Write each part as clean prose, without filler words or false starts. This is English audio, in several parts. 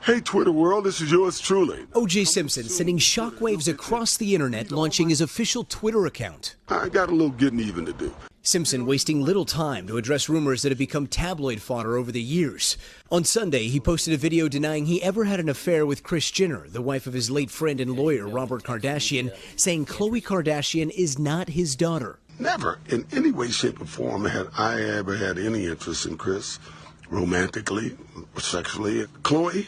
Hey, Twitter world, this is yours truly. O.J. Simpson sending shockwaves across the internet, launching his official Twitter account. I got a little getting even to do. Simpson wasting little time to address rumors that have become tabloid fodder over the years. On Sunday, he posted a video denying he ever had an affair with Kris Jenner, the wife of his late friend and lawyer Robert Kardashian, saying Khloe Kardashian is not his daughter. Never in any way, shape, or form had I ever had any interest in Kris, romantically, sexually. Khloe,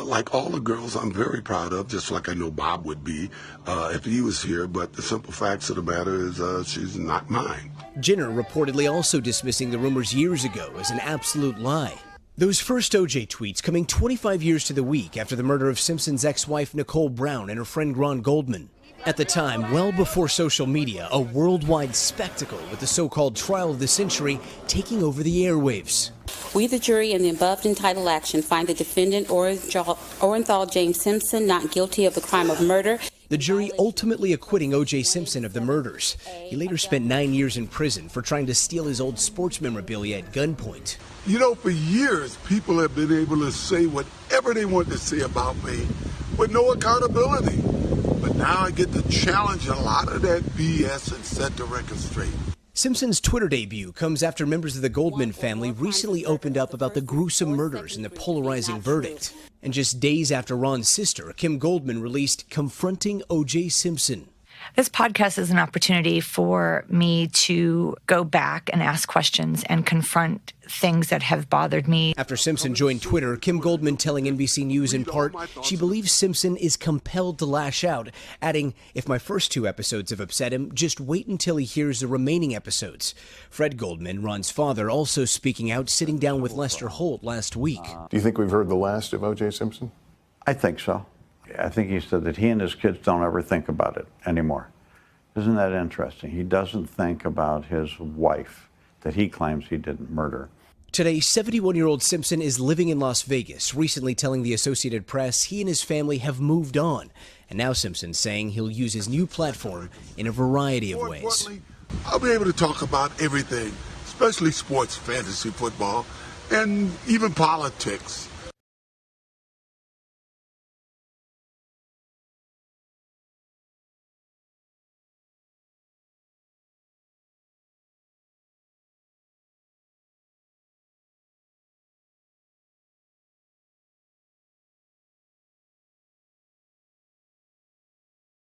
like all the girls I'm very proud of, just like I know Bob would be if he was here, but the simple facts of the matter is she's not mine. Jenner reportedly also dismissing the rumors years ago as an absolute lie. Those first O.J. tweets coming 25 years to the week after the murder of Simpson's ex-wife Nicole Brown and her friend Ron Goldman. At the time, well before social media, a worldwide spectacle with the so-called trial of the century taking over the airwaves. We, the jury, in the above entitled action, find the defendant, Orenthal James Simpson, not guilty of the crime of murder. The jury ultimately acquitting O.J. Simpson of the murders. He later spent 9 years in prison for trying to steal his old sports memorabilia at gunpoint. You know, for years, people have been able to say whatever they want to say about me with no accountability. But now I get to challenge a lot of that BS and set the record straight. Simpson's Twitter debut comes after members of the Goldman family recently opened up about the gruesome murders and the polarizing verdict. And just days after Ron's sister, Kim Goldman, released Confronting O.J. Simpson. This podcast is an opportunity for me to go back and ask questions and confront things that have bothered me. After Simpson joined Twitter, Kim Goldman telling NBC News in part she believes Simpson is compelled to lash out, adding, "If my first 2 episodes have upset him, just wait until he hears the remaining episodes." Fred Goldman, Ron's father, also speaking out, sitting down with Lester Holt last week. Do you think we've heard the last of O.J. Simpson? I think so. I think he said that he and his kids don't ever think about it anymore. Isn't that interesting? He doesn't think about his wife that he claims he didn't murder. Today, 71-year-old Simpson is living in Las Vegas, recently telling the Associated Press he and his family have moved on. And now Simpson's saying he'll use his new platform in a variety of ways. I'll be able to talk about everything, especially sports, fantasy football, and even politics.